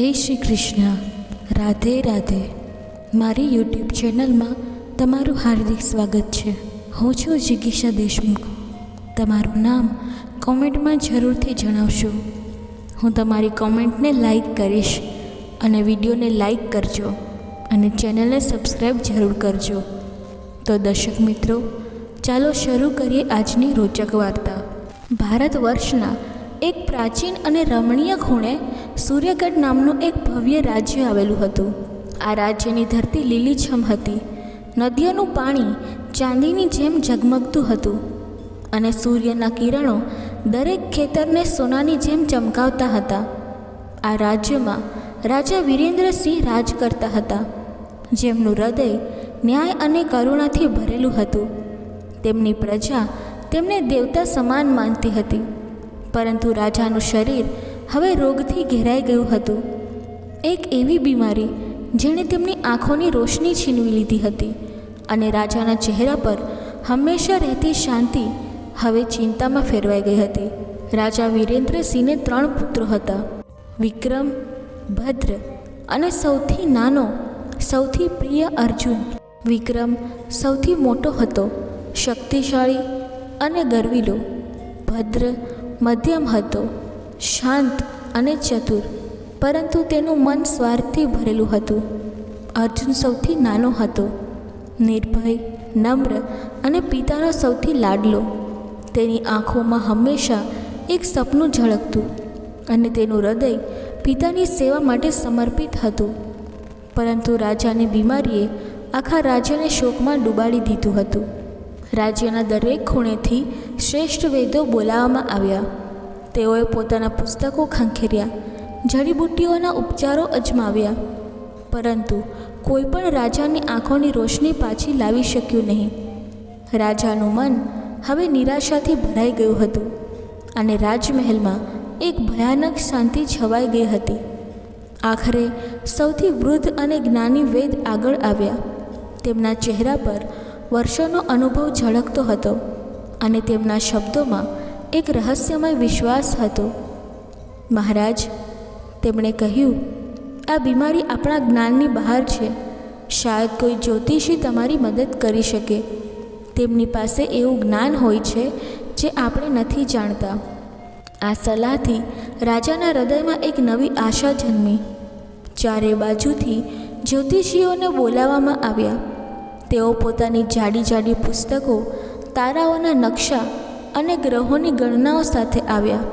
જય શ્રી કૃષ્ણ. રાધે રાધે. મારી યુટ્યુબ ચેનલમાં તમારું હાર્દિક સ્વાગત છે. હું છું જિગીષા દેશમુખ. તમારું નામ કોમેન્ટમાં જરૂરથી જણાવશો. હું તમારી કોમેન્ટને લાઈક કરીશ અને વિડીયોને લાઈક કરજો અને ચેનલને સબસ્ક્રાઈબ જરૂર કરજો. તો દર્શક મિત્રો, ચાલો શરૂ કરીએ આજની રોચક વાર્તા. ભારત વર્ષના એક પ્રાચીન અને રમણીય ખૂણે સૂર્યગઢ નામનું એક ભવ્ય રાજ્ય આવેલું હતું. આ રાજ્યની ધરતી લીલીછમ હતી. નદીઓનું પાણી ચાંદીની જેમ ઝગમગતું હતું અને સૂર્યના કિરણો દરેક ખેતરને સોનાની જેમ ચમકાવતા હતા. આ રાજ્યમાં રાજા વીરેન્દ્રસિંહ રાજ કરતા હતા, જેમનું હૃદય ન્યાય અને કરુણાથી ભરેલું હતું. તેમની પ્રજા તેમને દેવતા સમાન માનતી હતી, પરંતુ રાજાનું શરીર હવે રોગથી ઘેરાઈ ગયું હતું. એક એવી બીમારી જેણે તેમની આંખોની રોશની છીનવી લીધી હતી અને રાજાના ચહેરા પર હંમેશા રહેતી શાંતિ હવે ચિંતામાં ફેરવાઈ ગઈ હતી. રાજા વીરેન્દ્રસિંહને 3 પુત્રો હતા: વિક્રમ, ભદ્ર અને સૌથી નાનો, સૌથી પ્રિય અર્જુન. વિક્રમ સૌથી મોટો હતો, શક્તિશાળી અને ગર્વીલો. ભદ્ર મધ્યમ હતો, શાંત અને ચતુર, પરંતુ તેનું મન સ્વાર્થથી ભરેલું હતું. અર્જુન સૌથી નાનો હતો, નિર્ભય, નમ્ર અને પિતાનો સૌથી લાડલો. તેની આંખોમાં હંમેશા એક સપનું ઝળકતું અને તેનું હૃદય પિતાની સેવા માટે સમર્પિત હતું. પરંતુ રાજાની બીમારીએ આખા રાજ્યને શોકમાં ડૂબાડી દીધું હતું. રાજ્યના દરેક ખૂણેથી શ્રેષ્ઠ વૈદ્યો બોલાવવામાં આવ્યા. તેઓએ પોતાના પુસ્તકો ખંખેર્યા, જડીબુટ્ટીઓના ઉપચારો અજમાવ્યા, પરંતુ કોઈ પણ રાજાની આંખોની રોશની પાછી લાવી શક્યું નહીં. રાજાનું મન હવે નિરાશાથી ભરાઈ ગયું હતું અને રાજમહેલમાં એક ભયાનક શાંતિ છવાઈ ગઈ હતી. આખરે સૌથી વૃદ્ધ અને જ્ઞાની વૈદ આગળ આવ્યા. તેમના ચહેરા પર વર્ષોનો અનુભવ ઝળકતો હતો અને તેમના શબ્દોમાં એક રહસ્યમય વિશ્વાસ હતો. મહારાજ, તેમણે કહ્યું, આ બીમારી આપણા જ્ઞાનની બહાર છે. શાયદ કોઈ જ્યોતિષી તમારી મદદ કરી શકે. તેમની પાસે એવું જ્ઞાન હોય છે જે આપણે નથી જાણતા. આ સલાહથી રાજાના હૃદયમાં એક નવી આશા જન્મી. ચારે બાજુથી જ્યોતિષીઓને બોલાવવામાં આવ્યા. તેઓ પોતાની જાડી જાડી પુસ્તકો, તારાઓના નકશા અને ગ્રહોની ગણનાઓ સાથે આવ્યા.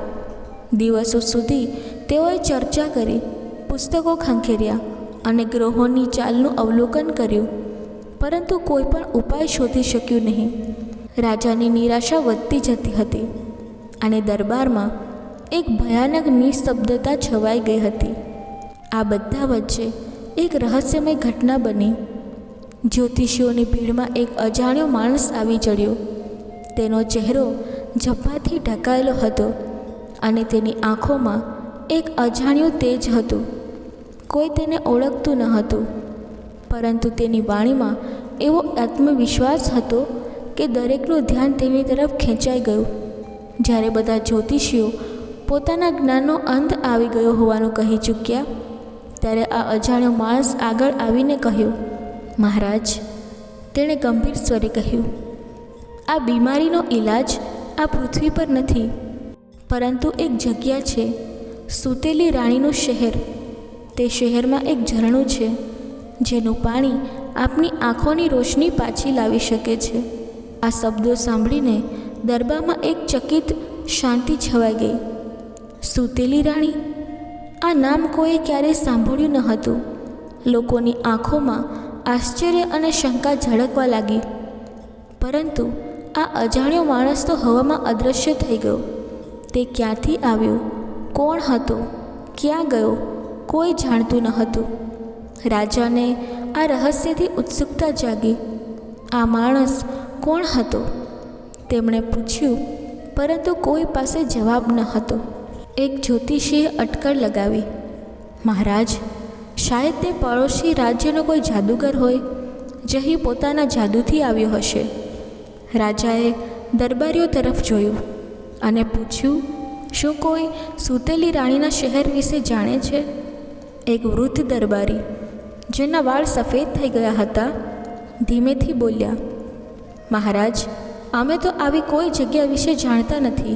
દિવસો સુધી તેઓએ ચર્ચા કરી, પુસ્તકો ખંખેર્યા અને ગ્રહોની ચાલનું અવલોકન કર્યું, પરંતુ કોઈ પણ ઉપાય શોધી શક્યું નહીં. રાજાની નિરાશા વધતી જતી હતી અને દરબારમાં એક ભયાનક નિસ્તબ્ધતા છવાઈ ગઈ હતી. આ બધા વચ્ચે એક રહસ્યમય ઘટના બની. જ્યોતિષીઓની ભીડમાં એક અજાણ્યો માણસ આવી ચડ્યો. તેનો ચહેરો ઝભ્ભાથી ઢંકાયેલો હતો અને તેની આંખોમાં એક અજાણ્યું તેજ હતું. કોઈ તેને ઓળખતું ન હતું, પરંતુ તેની વાણીમાં એવો આત્મવિશ્વાસ હતો કે દરેકનું ધ્યાન તેની તરફ ખેંચાઈ ગયું. જ્યારે બધા જ્યોતિષીઓ પોતાના જ્ઞાનનો અંત આવી ગયો હોવાનું કહી ચૂક્યા, ત્યારે આ અજાણ્યો માણસ આગળ આવીને કહ્યું, મહારાજ, તેણે ગંભીર સ્વરે કહ્યું, આ બીમારીનો ઈલાજ આ પૃથ્વી પર નથી, પરંતુ એક જગ્યા છે, સૂતેલી રાણીનું શહેર. તે શહેરમાં એક ઝરણું છે જેનું પાણી આપની આંખોની રોશની પાછી લાવી શકે છે. આ શબ્દો સાંભળીને દરબારમાં એક ચકિત શાંતિ છવાઈ ગઈ. સૂતેલી રાણી? આ નામ કોઈએ ક્યારેય સાંભળ્યું ન હતું. લોકોની આંખોમાં આશ્ચર્ય અને શંકા ઝળકવા લાગી. પરંતુ આ અજાણ્યો માણસ તો હવામાં અદૃશ્ય થઈ ગયો. તે ક્યાંથી આવ્યો, કોણ હતો, ક્યાં ગયો, કોઈ જાણતું ન હતું. રાજાને આ રહસ્યથી ઉત્સુકતા જાગી. આ માણસ કોણ હતો? તેમણે પૂછ્યું, પરંતુ કોઈ પાસે જવાબ ન હતો. એક જ્યોતિષીએ અટકળ લગાવી, મહારાજ, શાયદ તે પડોશી રાજ્યનો કોઈ જાદુગર હોય, જે અહીં પોતાના જાદુથી આવ્યો હશે. રાજાએ દરબારીઓ તરફ જોયું અને પૂછ્યું, શું કોઈ સૂતેલી રાણીના શહેર વિશે જાણે છે? એક વૃદ્ધ દરબારી, જેના વાળ સફેદ થઈ ગયા હતા, ધીમેથી બોલ્યા, મહારાજ, અમે તો આવી કોઈ જગ્યા વિશે જાણતા નથી.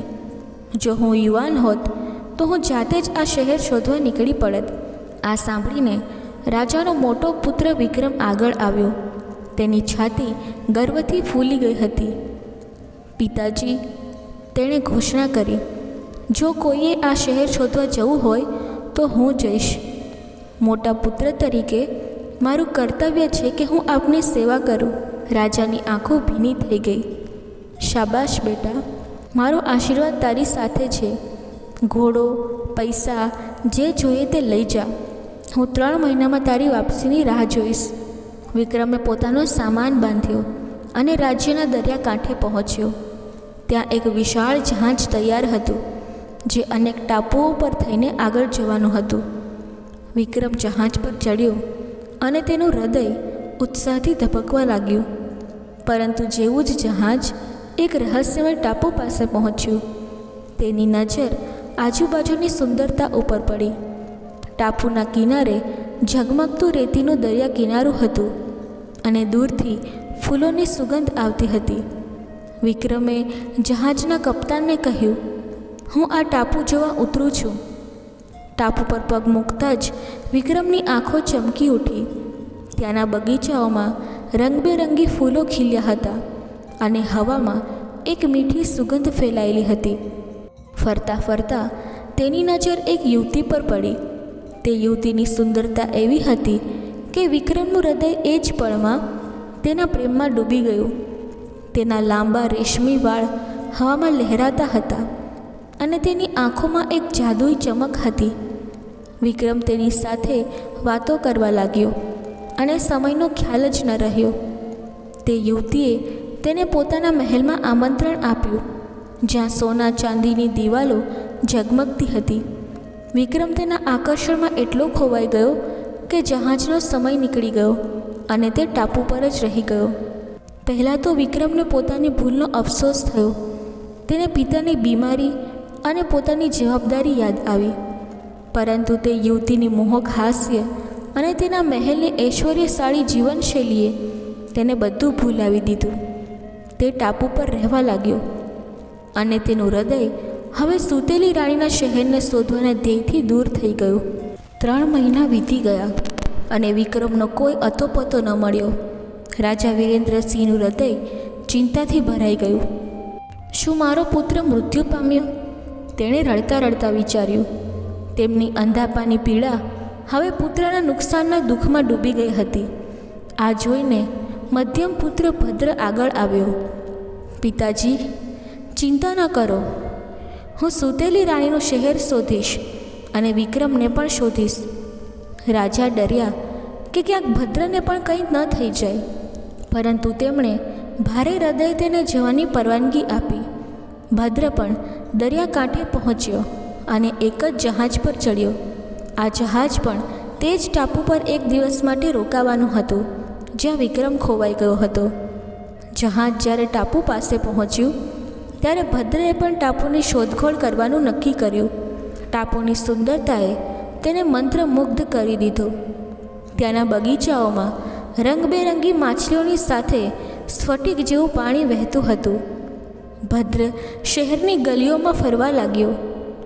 જો હું યુવાન હોત તો હું જાતે જ આ શહેર શોધવા નીકળી પડત. આ સાંભળીને રાજાનો મોટો પુત્ર વિક્રમ આગળ આવ્યો. તેની છાતી ગર્વથી ફૂલી ગઈ હતી. પિતાજી, તેણે ઘોષણા કરી, જો કોઈએ આ શહેર શોધવા જવું હોય તો હું જઈશ. મોટા પુત્ર તરીકે મારું કર્તવ્ય છે કે હું આપની સેવા કરું. રાજાની આંખો ભીની થઈ ગઈ. શાબાશ બેટા, મારો આશીર્વાદ તારી સાથે છે. ઘોડો, પૈસા, જે જોઈએ તે લઈ જા. હું 3 મહિનામાં તારી વાપસીની રાહ જોઈશ. વિક્રમે પોતાનો સામાન બાંધ્યો અને રાજ્યના દરિયાકાંઠે પહોંચ્યો. ત્યાં એક વિશાળ જહાજ તૈયાર હતું, જે અનેક ટાપુઓ પર થઈને આગળ જવાનું હતું. વિક્રમ જહાજ પર ચડ્યો અને તેનું હૃદય ઉત્સાહથી ધબકવા લાગ્યું. પરંતુ જેવું જ જહાજ એક રહસ્યમય ટાપુ પાસે પહોંચ્યું, તેની નજર આજુબાજુની સુંદરતા ઉપર પડી. ટાપુના કિનારે ઝગમગતું રેતીનું દરિયા કિનારું હતું અને દૂરથી ફૂલોની સુગંધ આવતી હતી. વિક્રમે જહાજના કપ્તાનને કહ્યું, હું આ ટાપુ જોવા ઉતરું છું. ટાપુ પર પગ મૂકતા જ વિક્રમની આંખો ચમકી ઉઠી. ત્યાંના બગીચાઓમાં રંગબેરંગી ફૂલો ખીલ્યા હતા અને હવામાં એક મીઠી સુગંધ ફેલાયેલી હતી. ફરતા ફરતા તેની નજર એક યુવતી પર પડી. તે યુવતીની સુંદરતા એવી હતી કે વિક્રમનું હૃદય એ જ પળમાં તેના પ્રેમમાં ડૂબી ગયું. તેના લાંબા રેશમી વાળ હવામાં લહેરાતા હતા અને તેની આંખોમાં એક જાદુઈ ચમક હતી. વિક્રમ તેની સાથે વાતો કરવા લાગ્યો અને સમયનો ખ્યાલ જ ન રહ્યો. તે યુવતીએ તેને પોતાના મહેલમાં આમંત્રણ આપ્યું, જ્યાં સોના ચાંદીની દિવાલો ઝગમગતી હતી. વિક્રમ તેના આકર્ષણમાં એટલો ખોવાઈ ગયો કે જહાજનો સમય નીકળી ગયો અને તે ટાપુ પર જ રહી ગયો. પહેલાં તો વિક્રમને પોતાની ભૂલનો અફસોસ થયો. તેને પિતાની બીમારી અને પોતાની જવાબદારી યાદ આવી. પરંતુ તે યુવતીની મોહક હાસ્ય અને તેના મહેલની ઐશ્વર્યશાળી જીવનશૈલીએ તેને બધું ભૂલાવી દીધું. તે ટાપુ પર રહેવા લાગ્યો અને તેનું હૃદય હવે સૂતેલી રાણીના શહેરને શોધવાના ધ્યેયથી દૂર થઈ ગયું. 3 મહિના વીતી ગયા અને વિક્રમનો કોઈ અતોપતો ન મળ્યો. રાજા વીરેન્દ્રસિંહનું હૃદય ચિંતાથી ભરાઈ ગયું. શું મારો પુત્ર મૃત્યુ પામ્યો? તેણે રડતા રડતા વિચાર્યું. તેમની અંધાપાની પીડા હવે પુત્રના નુકસાનના દુઃખમાં ડૂબી ગઈ હતી. આ જોઈને મધ્યમ પુત્ર ભદ્ર આગળ આવ્યો. પિતાજી, ચિંતા ન કરો. હું સૂતેલી રાણીનું શહેર શોધીશ અને વિક્રમને પણ શોધીશ. રાજા ડર્યા કે ક્યાંક ભદ્રને પણ કંઈ ન થઈ જાય, પરંતુ તેમણે ભારે હૃદયે તેને જવાની પરવાનગી આપી. ભદ્ર પણ દરિયાકાંઠે પહોંચ્યો અને એક જ જહાજ પર ચડ્યો. આ જહાજ પણ તે જ ટાપુ પર એક દિવસ માટે રોકાવાનું હતું, જ્યાં વિક્રમ ખોવાઈ ગયો હતો. જહાજ જ્યારે ટાપુ પાસે પહોંચ્યું ત્યારે ભદ્રએ પણ ટાપુની શોધખોળ કરવાનું નક્કી કર્યું. ટાપુની સુંદરતાએ તેને મંત્રમુગ્ધ કરી દીધો. ત્યાંના બગીચાઓમાં રંગબેરંગી માછલીઓની સાથે સ્ફટિક જેવું પાણી વહેતું હતું. ભદ્ર શહેરની ગલીઓમાં ફરવા લાગ્યો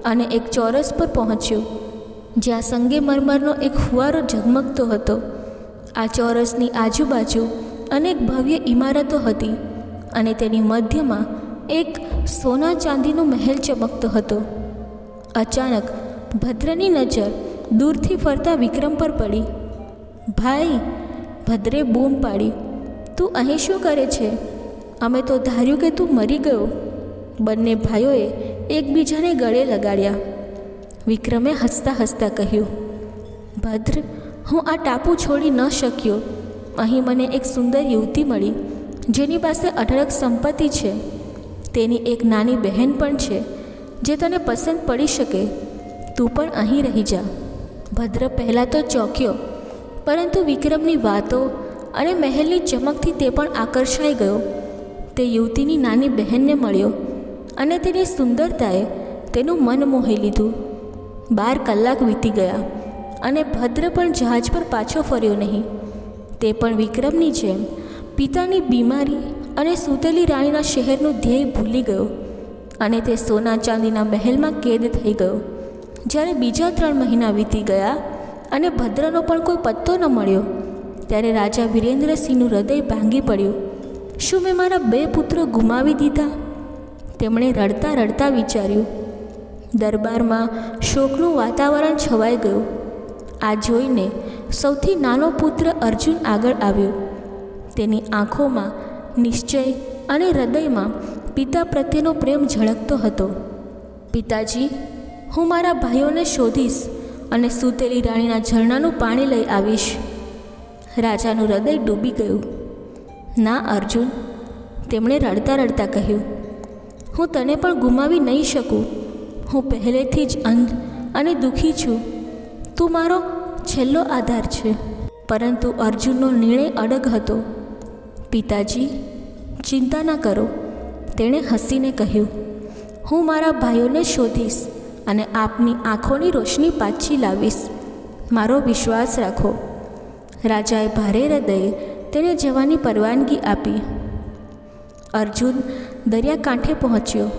અને એક ચોરસ પર પહોંચ્યો, જ્યાં સંગેમરમરનો એક ફુવારો ઝગમગતો હતો. આ ચોરસની આજુબાજુ અનેક ભવ્ય ઇમારતો હતી અને તેની મધ્યમાં એક સોના ચાંદીનો મહેલ ચમકતો હતો. અચાનક ભદ્રની નજર દૂરથી ફરતા વિક્રમ પર પડી. ભાઈ, ભદ્રે બૂમ પાડી, તું અહીં શું કરે છે? અમે તો ધાર્યું કે તું મરી ગયો. બંને ભાઈઓએ એકબીજાને ગળે લગાડ્યા. વિક્રમે હસતા હસતા કહ્યું, ભદ્ર, હું આ ટાપુ છોડી ન શક્યો. અહીં મને એક સુંદર યુવતી મળી, જેની પાસે અઢળક સંપત્તિ છે. તેની એક નાની બહેન પણ છે, જે તને પસંદ પડી શકે. તું પણ અહીં રહી જા. ભદ્ર પહેલાં તો ચોંક્યો, પરંતુ વિક્રમની વાતો અને મહેલની ચમકથી તે પણ આકર્ષાઈ ગયો. તે યુવતીની નાની બહેનને મળ્યો અને તેની સુંદરતાએ તેનું મન મોહી લીધું. 12 કલાક વીતી ગયા અને ભદ્ર પણ જહાજ પર પાછો ફર્યો નહીં. તે પણ વિક્રમની જેમ પિતાની બીમારી અને સૂતેલી રાણીના શહેરનું ધ્યેય ભૂલી ગયો અને તે સોના ચાંદીના મહેલમાં કેદ થઈ ગયો. જ્યારે બીજા 3 મહિના વીતી ગયા અને ભદ્રનો પણ કોઈ પત્તો ન મળ્યો, ત્યારે રાજા વિરેન્દ્રસિંહનું હૃદય ભાંગી પડ્યું. શું મેં મારા 2 પુત્રો ગુમાવી દીધા? તેમણે રડતા રડતા વિચાર્યું. દરબારમાં શોકનું વાતાવરણ છવાઈ ગયું. આ જોઈને સૌથી નાનો પુત્ર અર્જુન આગળ આવ્યો. તેની આંખોમાં નિશ્ચય અને હૃદયમાં પિતા પ્રત્યેનો પ્રેમ ઝળકતો હતો. પિતાજી, હું મારા ભાઈઓને શોધીશ અને સૂતેલી રાણીના ઝરણાનું પાણી લઈ આવીશ. રાજાનું હૃદય ડૂબી ગયું. ના અર્જુન, તેમણે રડતા રડતા કહ્યું, હું તને પણ ગુમાવી નહીં શકું. હું પહેલેથી જ અંધ અને દુઃખી છું. તું મારો છેલ્લો આધાર છે. પરંતુ અર્જુનનો નિર્ણય અડગ હતો. પિતાજી, ચિંતા ન કરો, તેણે હસીને કહ્યું. હું મારા ભાઈઓને શોધીશ અને આપની આંખોની રોશની પાછી લાવીશ. મારો વિશ્વાસ રાખો. રાજાએ ભારે હૃદયે તેને જવાની પરવાનગી આપી. અર્જુન દરિયાકાંઠે પહોંચ્યો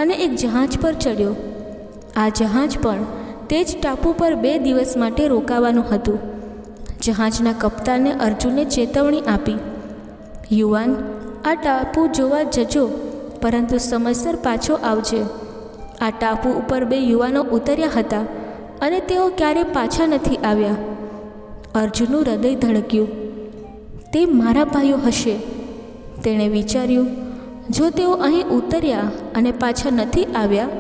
અને એક જહાજ પર ચડ્યો. આ જહાજ પણ તે જ ટાપુ પર 2 દિવસ માટે રોકાવાનું હતું. જહાજના કપ્તાને અર્જુનને ચેતવણી આપી, યુવાન, આ ટાપુ જોવા જજો, પરંતુ સમયસર પાછો આવજે. આ ટાપુ ઉપર 2 યુવાનો ઉતર્યા હતા અને તેઓ ક્યારેય પાછા નથી આવ્યા. અર્જુનનું હૃદય ધડક્યું. તે મારા ભાઈઓ હશે. તેણે વિચાર્યું, જો તેઓ અહીં ઉતર્યા અને પાછા નથી આવ્યા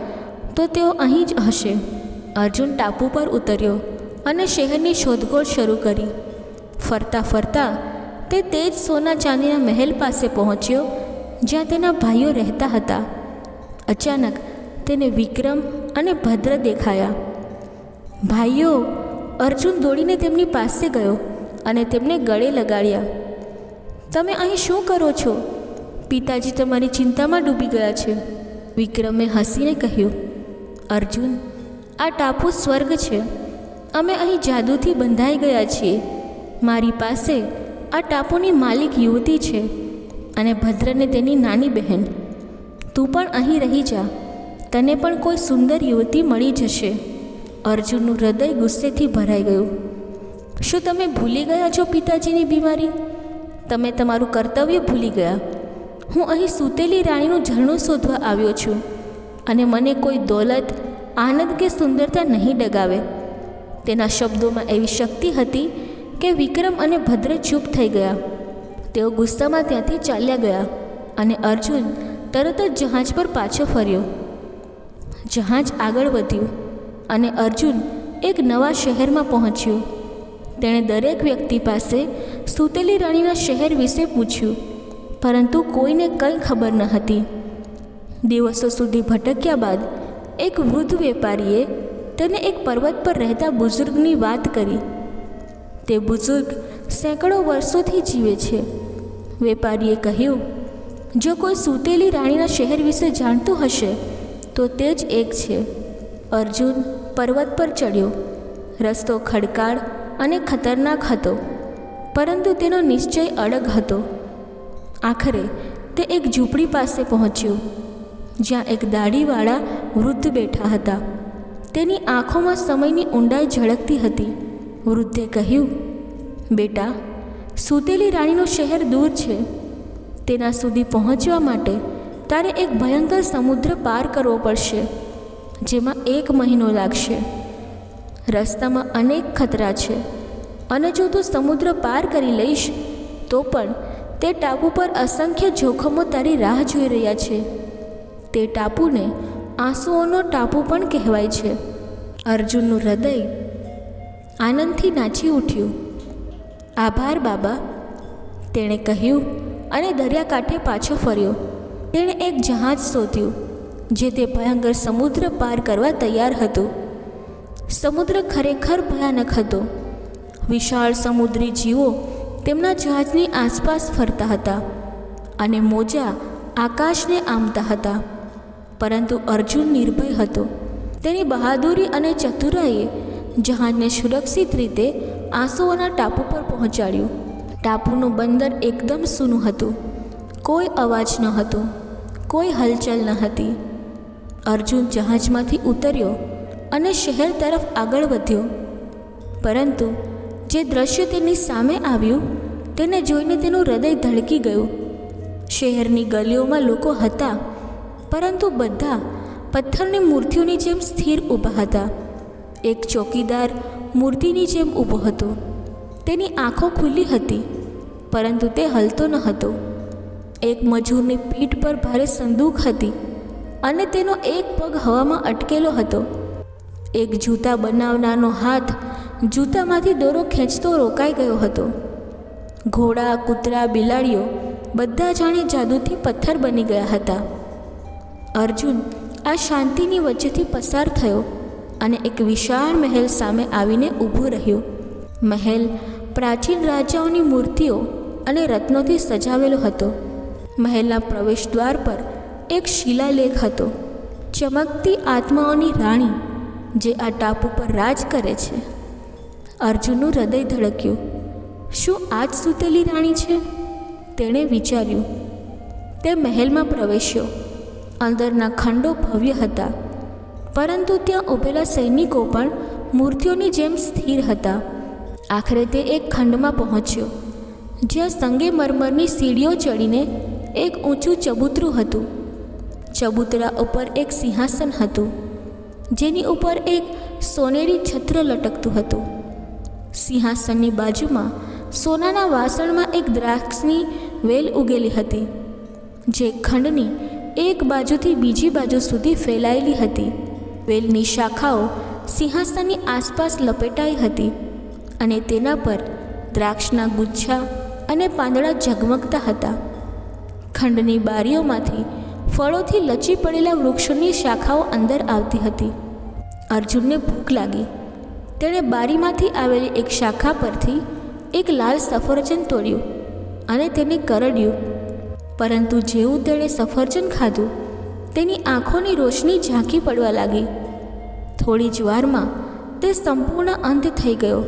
તો તેઓ અહીં જ હશે. અર્જુન ટાપુ પર ઉતર્યો અને શહેરની શોધખોળ શરૂ કરી. ફરતા ફરતા તે જ સોના ચાંદીના મહેલ પાસે પહોંચ્યો જ્યાં તેના ભાઈઓ રહેતા હતા. અચાનક તેને વિક્રમ અને ભદ્ર દેખાયા. ભાઈઓ! અર્જુન દોડીને તેમની પાસે ગયો અને તેમને ગળે લગાડ્યા. તમે અહીં શું કરો છો? પિતાજી તમારી ચિંતામાં ડૂબી ગયા છે. વિક્રમે હસીને કહ્યું, અર્જુન, આ ટાપુ સ્વર્ગ છે. અમે અહીં જાદુથી બંધાઈ ગયા છીએ. મારી પાસે આ ટાપુની માલિક યુવતી છે અને ભદ્રને તેની નાની બહેન. તું પણ અહીં રહી જા. તને પણ કોઈ સુંદર યુવતી મળી જશે. અર્જુનનું હૃદય ગુસ્સેથી ભરાઈ ગયું. શું તમે ભૂલી ગયા છો પિતાજીની બીમારી? તમે તમારું કર્તવ્ય ભૂલી ગયા. હું અહીં સૂતેલી રાણીનું ઝરણું શોધવા આવ્યો છું અને મને કોઈ દોલત, આનંદ કે સુંદરતા નહીં ડગાવે. તેના શબ્દોમાં એવી શક્તિ હતી કે વિક્રમ અને ભદ્ર ચૂપ થઈ ગયા. તેઓ ગુસ્સામાં ત્યાંથી ચાલ્યા ગયા અને અર્જુન તરત જ જહાજ પર પાછો ફર્યો. જહાજ આગળ વધ્યું અને અર્જુન એક નવા શહેરમાં પહોંચ્યો. તેણે દરેક વ્યક્તિ પાસે સૂતેલી રાણીના શહેર વિશે પૂછ્યું, પરંતુ કોઈને કંઈ ખબર ન હતી. દિવસો સુધી ભટક્યા બાદ એક વૃદ્ધ વેપારીએ તેને એક પર્વત પર રહેતા બુઝુર્ગની વાત કરી. તે બુઝુર્ગ સેંકડો વર્ષોથી જીવે છે. વેપારીએ કહ્યું, જો કોઈ સૂતેલી રાણીના શહેર વિશે જાણતું હશે તો તે જ એક છે. અર્જુન પર્વત પર ચડ્યો. રસ્તો ખડકાળ અને ખતરનાક હતો, પરંતુ તેનો નિશ્ચય અડગ હતો. આખરે તે એક ઝૂંપડી પાસે પહોંચ્યો જ્યાં એક દાઢીવાળા વૃદ્ધ બેઠા હતા. તેની આંખોમાં સમયની ઊંડાઈ ઝળકતી હતી. વૃદ્ધે કહ્યું, બેટા, સૂતેલી રાણીનું શહેર દૂર છે. તેના સુધી પહોંચવા માટે તારે એક ભયંકર સમુદ્ર પાર કરવો પડશે, જેમાં 1 મહિનો લાગશે. રસ્તામાં અનેક ખતરા છે અને જો તું સમુદ્ર પાર કરી લઈશ તો પણ તે ટાપુ પર અસંખ્ય જોખમો તારી રાહ જોઈ રહ્યા છે. તે ટાપુને આંસુઓનો ટાપુ પણ કહેવાય છે. અર્જુનનું હૃદય આનંદથી નાચી ઉઠ્યું. આભાર બાબા, તેણે કહ્યું અને દરિયાકાંઠે પાછો ફર્યો. તેણે એક જહાજ શોધ્યું જે તે ભયંકર સમુદ્ર પાર કરવા તૈયાર હતું. સમુદ્ર ખરેખર ભયાનક હતો. વિશાળ સમુદ્રી જીવો તેમના જહાજની આસપાસ ફરતા હતા અને મોજા આકાશને આંબતા હતા. પરંતુ અર્જુન નિર્ભય હતો. તેની બહાદુરી અને ચતુરાઈએ જહાજને સુરક્ષિત રીતે આંસુઓના ટાપુ પર પહોંચાડ્યું. ટાપુનું બંદર એકદમ સૂનું હતું. કોઈ અવાજ ન હતો, કોઈ હલચલ ન હતી. અર્જુન જહાજમાંથી ઉતર્યો અને શહેર તરફ આગળ વધ્યો. પરંતુ જે દ્રશ્ય તેની સામે આવ્યું તેને જોઈને તેનું હૃદય ધડકી ગયું. શહેરની ગલીઓમાં લોકો હતા, પરંતુ બધા પથ્થરની મૂર્તિઓની જેમ સ્થિર ઊભા હતા. એક ચોકીદાર મૂર્તિની જેમ ઊભો હતો. તેની આંખો ખુલ્લી હતી, પરંતુ તે હલતો ન હતો. એક મજૂરની પીઠ પર ભારે સંદૂક હતી અને તેનો એક પગ હવામાં અટકેલો હતો. એક જૂતા બનાવનારનો હાથ જૂતામાંથી દોરો ખેંચતો રોકાઈ ગયો હતો. ઘોડા, કૂતરા, બિલાડીઓ બધા જાણે જાદુથી પથ્થર બની ગયા હતા. અર્જુન આ શાંતિની વચ્ચેથી પસાર થયો અને એક વિશાળ મહેલ સામે આવીને ઊભો રહ્યો. મહેલ પ્રાચીન રાજાઓની મૂર્તિઓ અને રત્નોથી સજાવેલો હતો. મહેલના પ્રવેશદ્વાર પર એક શિલાલેખ હતો. ચમકતી આત્માઓની રાણી જે આ ટાપુ પર રાજ કરે છે. અર્જુનનું હૃદય ધડક્યું. શું આ જ સૂતેલી રાણી છે? તેણે વિચાર્યું. તે મહેલમાં પ્રવેશ્યો. અંદરના ખંડો ભવ્ય હતા, પરંતુ ત્યાં ઊભેલા સૈનિકો પણ મૂર્તિઓની જેમ સ્થિર હતા. આખરે તે એક ખંડમાં પહોંચ્યો, જ્યાં સંગેમરમરની સીડીઓ ચડીને એક ઊંચું ચબૂતરું હતું. ચબૂતરા ઉપર એક સિંહાસન હતું, જેની ઉપર એક સોનેરી છત્ર લટકતું હતું. સિંહાસનની બાજુમાં સોનાના વાસણમાં એક દ્રાક્ષની વેલ ઉગેલી હતી, જે ખંડની એક બાજુથી બીજી બાજુ સુધી ફેલાયેલી હતી. વેલની શાખાઓ સિંહાસનની આસપાસ લપેટાઈ હતી અને તેના પર દ્રાક્ષના ગુચ્છા અને પાંદડા ઝગમગતા હતા. ખંડની બારીઓમાંથી ફળોથી લચી પડેલા વૃક્ષોની શાખાઓ અંદર આવતી હતી. અર્જુનને ભૂખ લાગી. તેણે બારીમાંથી આવેલી એક શાખા પરથી એક લાલ સફરજન તોડ્યું અને તેને કરડ્યું. પરંતુ જેવું તેણે સફરજન ખાધું, તેની આંખોની રોશની ઝાંકી પડવા લાગી. થોડી જ વારમાં તે સંપૂર્ણ અંધ થઈ ગયો.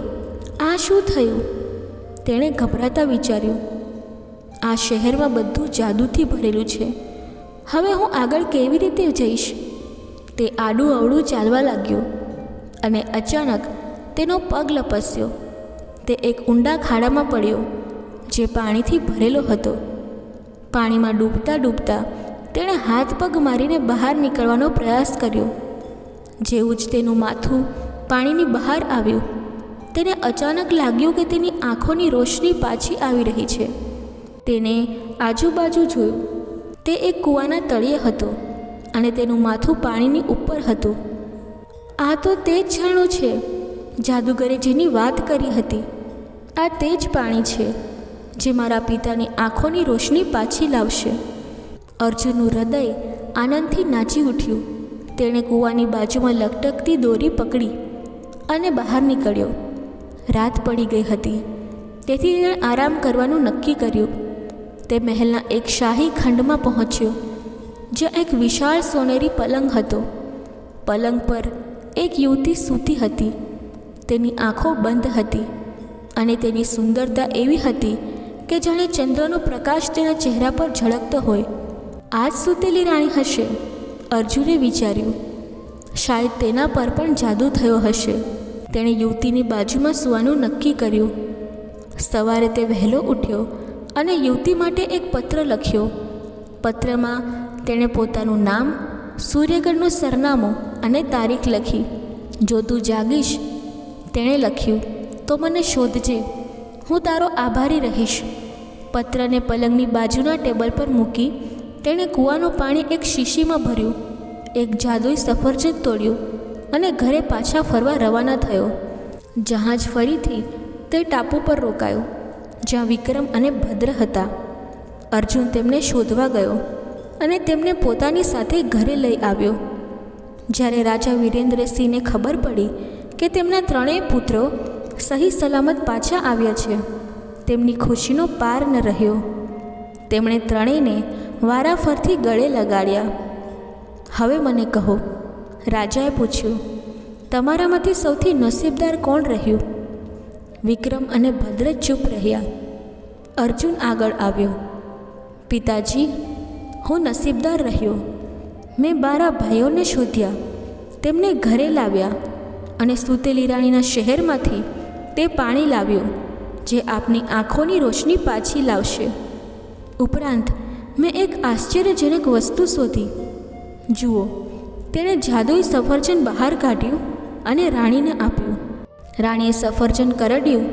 આ શું થયું? તેણે ગભરાતા વિચાર્યું. આ શહેરમાં બધું જાદુથી ભરેલું છે. હવે હું આગળ કેવી રીતે જઈશ? તે આડું અવળું ચાલવા લાગ્યો અને અચાનક તેનો પગ લપસ્યો. તે એક ઊંડા ખાડામાં પડ્યો, જે પાણીથી ભરેલો હતો. પાણીમાં ડૂબતા ડૂબતા તેણે હાથ પગ મારીને બહાર નીકળવાનો પ્રયાસ કર્યો. જેવું જ તેનું માથું પાણીની બહાર આવ્યું, તેને અચાનક લાગ્યું કે તેની આંખોની રોશની પાછી આવી રહી છે. તેને આજુબાજુ જોયું. તે એક કૂવાના તળિયે હતો અને તેનું માથું પાણીની ઉપર હતું. આ તો તે જ ઝરણું છે જાદુગરે જેની વાત કરી હતી. આ તે જ પાણી છે જે મારા પિતાની આંખોની રોશની પાછી લાવશે. અર્જુનનું હૃદય આનંદથી નાચી ઉઠ્યું. તેણે કૂવાની બાજુમાં લટકતી દોરી પકડી અને બહાર નીકળ્યો. રાત પડી ગઈ હતી, તેથી તેણે આરામ કરવાનું નક્કી કર્યું. તે મહેલના એક શાહી ખંડમાં પહોંચ્યો, જ્યાં એક વિશાળ સોનેરી પલંગ હતો. પલંગ પર એક યુવતી સૂતી હતી. તેની આંખો બંધ હતી અને તેની સુંદરતા એવી હતી કે જાણે ચંદ્રનો પ્રકાશ તેના ચહેરા પર ઝળકતો હોય. આ જ સૂતેલી રાણી હશે, અર્જુને વિચાર્યું. શાયદ તેના પર પણ જાદુ થયો હશે. તેણે યુવતીની બાજુમાં સૂવાનું નક્કી કર્યું. સવારે તે વહેલો ઉઠ્યો અને યુવતી માટે એક પત્ર લખ્યો. પત્રમાં તેણે પોતાનું નામ, સૂર્યગઢનું સરનામું અને તારીખ લખી. જો તું જાગીશ, તેણે લખ્યું, તો મને શોધજે, હું તારો આભારી રહીશ. પત્રને પલંગની બાજુના ટેબલ પર મૂકી તેણે કૂવાનું પાણી એક શીશીમાં ભર્યું, એક જાદુઈ સફરજન તોડ્યું અને ઘરે પાછા ફરવા રવાના થયો. જહાજ ફરીથી તે ટાપુ પર રોકાયું, જ્યાં વિક્રમ અને ભદ્ર હતા. અર્જુન તેમને શોધવા ગયો અને તેમને પોતાની સાથે ઘરે લઈ આવ્યો. જ્યારે રાજા વીરેન્દ્રસિંહને ખબર પડી કે તેમના ત્રણેય પુત્રો સહી સલામત પાછા આવ્યા છે, તેમની ખુશીનો પાર ન રહ્યો. તેમણે ત્રણેયને વારાફરતી ગળે લગાડ્યા. હવે મને કહો, રાજાએ પૂછ્યું, તમારામાંથી સૌથી નસીબદાર કોણ રહ્યું? વિક્રમ અને ભદ્ર ચૂપ રહ્યા. અર્જુન આગળ આવ્યો. પિતાજી, હું નસીબદાર રહ્યો. મેં મારા ભાઈઓને શોધ્યા, તેમને ઘરે લાવ્યા અને સૂતેલી રાણીના શહેરમાંથી તે પાણી લાવ્યો જે આપની આંખોની રોશની પાછી લાવશે. ઉપરાંત મેં એક આશ્ચર્યજનક વસ્તુ શોધી. જુઓ, તેણે જાદુઈ સફરજન બહાર કાઢ્યું અને રાણીને આપ્યું. રાણીએ સફરજન કરડ્યું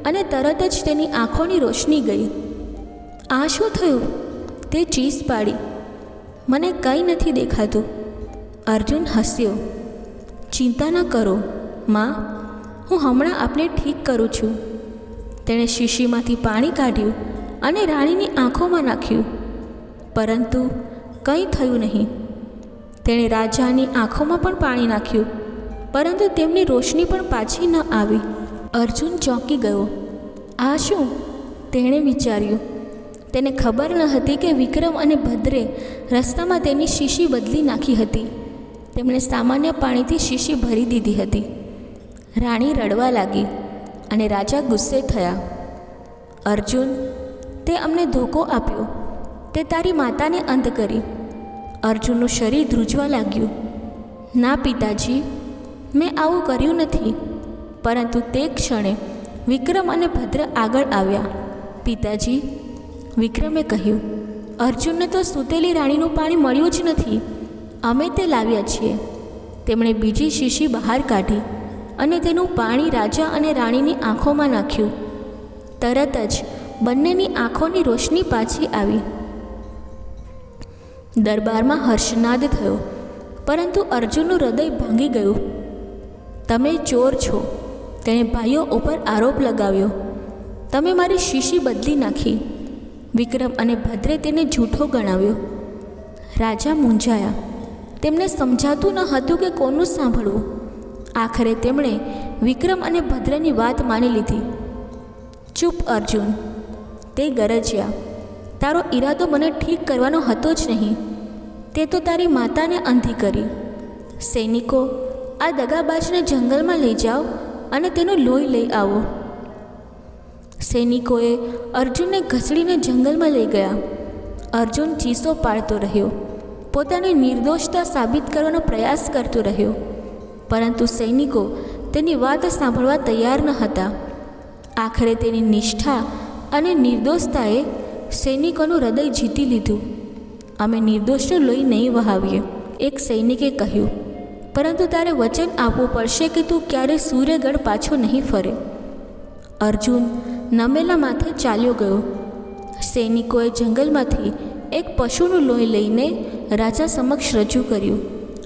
અને તરત જ તેની આંખોની રોશની ગઈ. આ શું થયું? તે ચીસ પાડી. મને કંઈ નથી દેખાતું. અર્જુન હસ્યો. ચિંતા ન કરો માં, હું હમણાં આપને ઠીક કરું છું. તેણે શીશીમાંથી પાણી કાઢ્યું અને રાણીની આંખોમાં નાખ્યું, પરંતુ કંઈ થયું નહીં. તેણે રાજાની આંખોમાં પણ પાણી નાખ્યું, પરંતુ તેમની રોશની પણ પાછી ન આવી. અર્જુન ચોંકી ગયો. આ શું? તેણે વિચાર્યું. તેને ખબર ન હતી કે વિક્રમ અને ભદ્રે રસ્તામાં તેની શીશી બદલી નાખી હતી. તેમણે સામાન્ય પાણીથી શીશી ભરી દીધી હતી. રાણી રડવા લાગી અને રાજા ગુસ્સે થયા. અર્જુન, તે અમને ધોકો આપ્યો. તે તારી માતાને અંત કરી. અર્જુનનું શરીર ધ્રુજવા લાગ્યું. ના પિતાજી, મેં આવું કર્યું નથી. પરંતુ તે ક્ષણે વિક્રમ અને ભદ્ર આગળ આવ્યા. પિતાજી, વિક્રમે કહ્યું, અર્જુનને તો સૂતેલી રાણીનું પાણી મળ્યું જ નથી. અમે તે લાવ્યા છીએ. તેમણે બીજી શીશી બહાર કાઢી અને તેનું પાણી રાજા અને રાણીની આંખોમાં નાખ્યું. તરત જ બંનેની આંખોની રોશની પાછી આવી. દરબારમાં હર્ષનાદ થયો, પરંતુ અર્જુનનું હૃદય ભાંગી ગયું. તમે ચોર છો, તેણે ભાઈઓ ઉપર આરોપ લગાવ્યો. તમે મારી શીશી બદલી નાખી. વિક્રમ અને ભદ્રે તેને જૂઠો ગણાવ્યો. રાજા મૂંઝાયા. તેમને સમજાતું ન હતું કે કોનું સાંભળવું. આખરે તેમણે વિક્રમ અને ભદ્રની વાત માની લીધી. ચૂપ અર્જુન, તે ગરજ્યા. તારો ઈરાદો મને ઠીક કરવાનો હતો જ નહીં. તે તો તારી માતાને અંધી કરી. સૈનિકો, આ દગાબાજને જંગલમાં લઈ જાઓ અને તેનું લોહી લઈ આવો. સૈનિકોએ અર્જુનને ઘસડીને જંગલમાં લઈ ગયા. અર્જુન ચીસો પાડતો રહ્યો, પોતાની નિર્દોષતા સાબિત કરવાનો પ્રયાસ કરતો રહ્યો, પરંતુ સૈનિકો તેની વાત સાંભળવા તૈયાર ન હતા. આખરે તેની નિષ્ઠા અને નિર્દોષતાએ સૈનિકોનું હૃદય જીતી લીધું. અમે નિર્દોષનું લોહી નહીં વહાવીએ, એક સૈનિકે કહ્યું, પરંતુ તારે વચન આપવું પડશે કે તું ક્યારેય સૂર્યગઢ પાછો નહીં ફરે. અર્જુન નમેલા માથે ચાલ્યો ગયો. સૈનિકોએ જંગલમાંથી એક પશુનું લોહી લઈને રાજા સમક્ષ રજૂ કર્યું.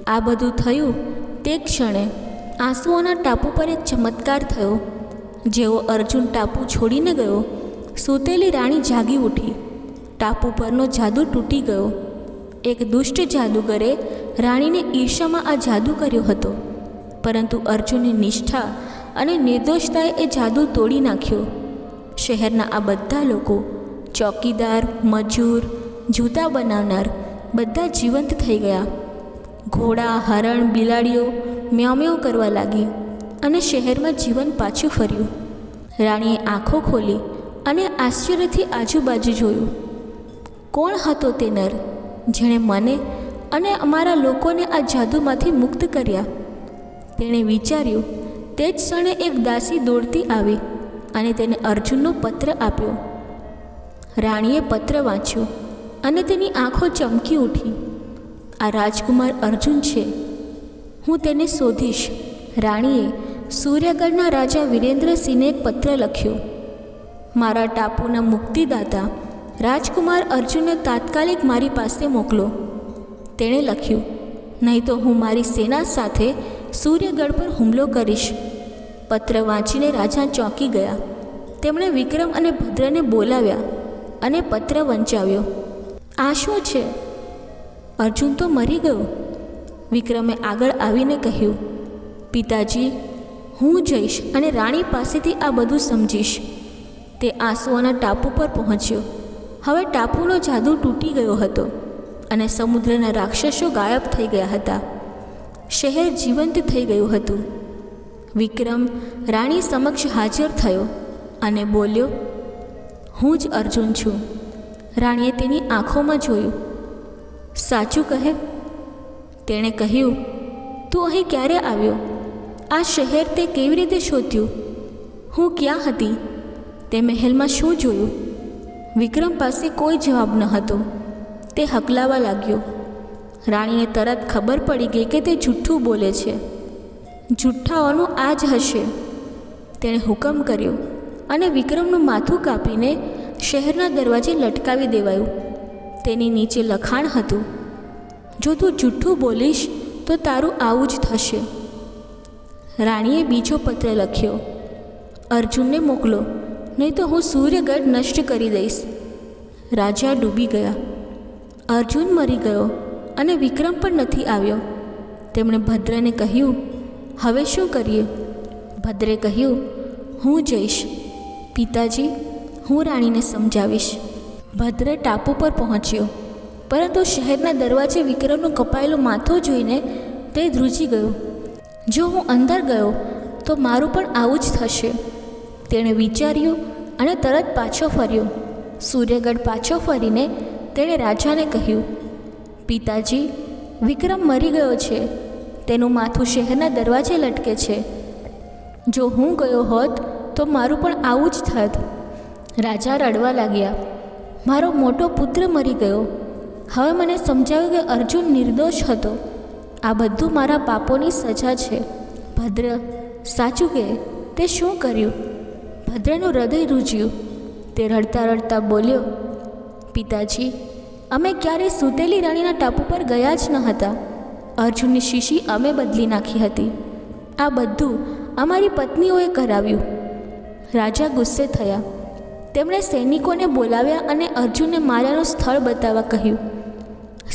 આ બધું થયું તે ક્ષણે આંસુઓના ટાપુ પર એક ચમત્કાર થયો. જેવો અર્જુન ટાપુ છોડીને ગયો, સૂતેલી રાણી જાગી ઉઠી. ટાપુ પરનો જાદુ તૂટી ગયો. એક દુષ્ટ જાદુગરે રાણીને ઈર્ષામાં આ જાદુ કર્યો હતો, પરંતુ અર્જુનની નિષ્ઠા અને નિર્દોષતાએ એ જાદુ તોડી નાખ્યો. શહેરના આ બધા લોકો, ચોકીદાર, મજૂર, જૂતા બનાવનાર, બધા જીવંત થઈ ગયા. ઘોડા, હરણ, બિલાડીઓ મ્યાઉ મ્યાઉ કરવા લાગી અને શહેરમાં જીવન પાછું ફર્યું. રાણીએ આંખો ખોલી અને આશ્ચર્યથી આજુબાજુ જોયું. કોણ હતો તે નર જેણે મને અને અમારા લોકોને આ જાદુમાંથી મુક્ત કર્યા? તેણે વિચાર્યું. તે જ ક્ષણે એક દાસી દોડતી આવી અને તેને અર્જુનનો પત્ર આપ્યો. રાણીએ પત્ર વાંચ્યો અને તેની આંખો ચમકી ઉઠી. આ રાજકુમાર અર્જુન છે. હું તેને શોધીશ. રાણીએ સૂર્યગઢના રાજા વિરેન્દ્રસિંહને એક પત્ર લખ્યો. મારા ટાપુના મુક્તિદાતા રાજકુમાર અર્જુનને તાત્કાલિક મારી પાસે મોકલો. તેણે લખ્યું, નહીં તો હું મારી સેના સાથે સૂર્યગઢ પર હુમલો કરીશ. પત્ર વાંચીને રાજા ચોંકી ગયા. તેમણે વિક્રમ અને ભદ્રને બોલાવ્યા અને પત્ર વંચાવ્યો. આ શું છે? અર્જુન તો મરી ગયો. વિક્રમે આગળ આવીને કહ્યું, પિતાજી, હું જઈશ અને રાણી પાસેથી આ બધું સમજીશ. તે આંસુઓના ટાપુ પર પહોંચ્યો. હવે ટાપુનો જાદુ તૂટી ગયો હતો અને સમુદ્રના રાક્ષસો ગાયબ થઈ ગયા હતા. શહેર જીવંત થઈ ગયું હતું. વિક્રમ રાણી સમક્ષ હાજર થયો અને બોલ્યો, હું જ અર્જુન છું. રાણીએ તેની આંખોમાં જોયું. સાચું કહે. તેણે કહ્યું, તું અહીં ક્યારે આવ્યો? આ શહેર તે કેવી રીતે શોધ્યું? હું ક્યાં હતી? તે મહેલમાં શું જોયું? વિક્રમ પાસે કોઈ જવાબ ન હતો. તે હકલાવા લાગ્યો. રાણીને તરત ખબર પડી ગઈ કે તે જૂઠ્ઠું બોલે છે. જૂઠ્ઠાઓનું આ જ હશે. તેણે હુકમ કર્યો અને વિક્રમનું માથું કાપીને શહેરના દરવાજે લટકાવી દેવાયું. તેની નીચે લખાણ હતું, જો તું જૂઠ્ઠું બોલીશ તો તારું આવું જ થશે. રાણીએ બીજો પત્ર લખ્યો, અર્જુનને મોકલો, નહીં તો હું સૂર્યગઢ નષ્ટ કરી દઈશ. રાજા ડૂબી ગયા. અર્જુન મરી ગયો અને વિક્રમ પણ નથી આવ્યો. તેમણે ભદ્રને કહ્યું, હવે શું કરીએ? ભદ્રે કહ્યું, હું જઈશ. પિતાજી, હું રાણીને સમજાવીશ. ભદ્ર ટાપુ પર પહોંચ્યો, પરંતુ શહેરના દરવાજે વિક્રમનું કપાયેલું માથું જોઈને તે ધ્રુજી ગયો. જો હું અંદર ગયો તો મારું પણ આવું જ થશે. તેણે વિચાર્યું અને તરત પાછો ફર્યો. સૂર્યગઢ પાછો ફરીને તેણે રાજાને કહ્યું, પિતાજી, વિક્રમ મરી ગયો છે. તેનું માથું શહેરના દરવાજે લટકે છે. જો હું ગયો હોત તો મારું પણ આવું જ થાત. રાજા રડવા લાગ્યા. મારો મોટો પુત્ર મરી ગયો. હવે મને સમજાયું કે અર્જુન નિર્દોષ હતો. આ બધું મારા પાપોની સજા છે. ભદ્ર, સાચું કહે, તે શું કર્યું? ભદ્રનું હૃદય રૂજ્યું. તે રડતા રડતા બોલ્યો, પિતાજી, અમે ક્યારેય સૂતેલી રાણીના ટાપુ પર ગયા જ ન હતા. અર્જુનની શીશી અમે બદલી નાખી હતી. આ બધું અમારી પત્નીઓએ કરાવ્યું. રાજા ગુસ્સે થયા. તેમણે સૈનિકોને બોલાવ્યા અને અર્જુનને માર્યાનું સ્થળ બતાવવા કહ્યું.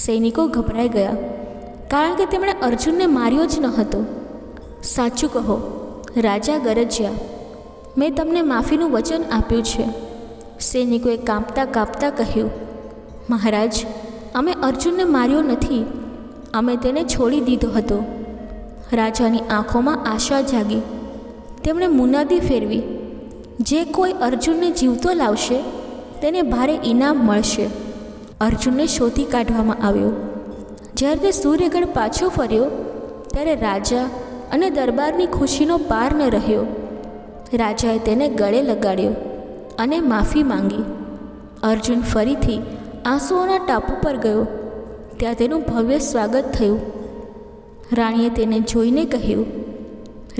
સૈનિકો ગભરાઈ ગયા, કારણ કે તેમણે અર્જુનને માર્યો જ ન હતો. સાચું કહો, રાજા ગરજ્યા. મેં તમને માફીનું વચન આપ્યું છે. સૈનિકોએ કાંપતા કાંપતા કહ્યું, મહારાજ, અમે અર્જુનને માર્યો નથી. અમે તેને છોડી દીધો હતો. રાજાની આંખોમાં આશા જાગી. તેમણે મુનાદી ફેરવી, જે કોઈ અર્જુનને જીવતો લાવશે તેને ભારે ઇનામ મળશે. અર્જુનને શોધી કાઢવામાં આવ્યો. જ્યારે તે સૂર્યગઢ પાછો ફર્યો ત્યારે રાજા અને દરબારની ખુશીનો પાર ન રહ્યો. રાજાએ તેને ગળે લગાડ્યો અને માફી માંગી. અર્જુન ફરીથી આંસુઓના ટાપુ પર ગયો. ત્યાં તેનું ભવ્ય સ્વાગત થયું. રાણીએ તેને જોઈને કહ્યું,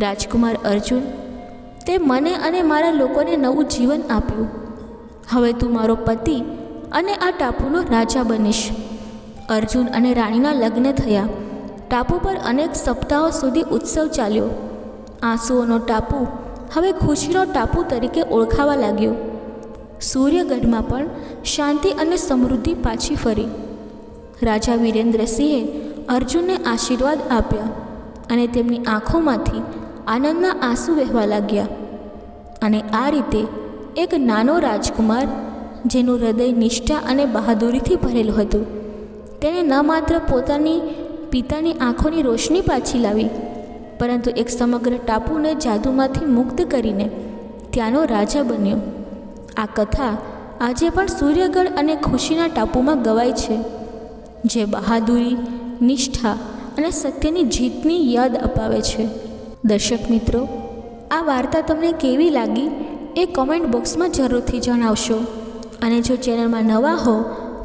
રાજકુમાર અર્જુન, તે મને અને મારા લોકોને નવું જીવન આપ્યું. હવે તું મારો પતિ અને આ ટાપુનો રાજા બનીશ. અર્જુન અને રાણીના લગ્ન થયા. ટાપુ પર અનેક સપ્તાહો સુધી ઉત્સવ ચાલ્યો. આંસુઓનો ટાપુ હવે ખુશીનો ટાપુ તરીકે ઓળખાવા લાગ્યો. સૂર્યગઢમાં પણ શાંતિ અને સમૃદ્ધિ પાછી ફરી. રાજા વીરેન્દ્રસિંહે અર્જુનને આશીર્વાદ આપ્યા અને તેમની આંખોમાંથી આનંદના આંસુ વહેવા લાગ્યા. અને આ રીતે એક નાનો રાજકુમાર, જેનું હૃદય નિષ્ઠા અને બહાદુરીથી ભરેલું હતું, તેણે ન માત્ર પોતાની પિતાની આંખોની રોશની પાછી લાવી, પરંતુ એક સમગ્ર ટાપુને જાદુમાંથી મુક્ત કરીને ત્યાંનો રાજા બન્યો. આ કથા આજે પણ સૂર્યગઢ અને ખુશીના ટાપુમાં ગવાય છે, જે બહાદુરી, નિષ્ઠા અને સત્યની જીતની યાદ અપાવે છે. દર્શક મિત્રો, આ વાર્તા તમને કેવી લાગી એ કોમેન્ટ બોક્સમાં જરૂરથી જણાવશો. અને જો ચેનલમાં નવા હો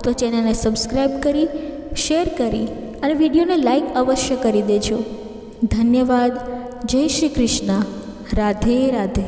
તો ચેનલને સબસ્ક્રાઈબ કરી, શેર કરી અને વિડીયોને લાઈક અવશ્ય કરી દેજો. ધન્યવાદ. જય શ્રી કૃષ્ણ. રાધે રાધે.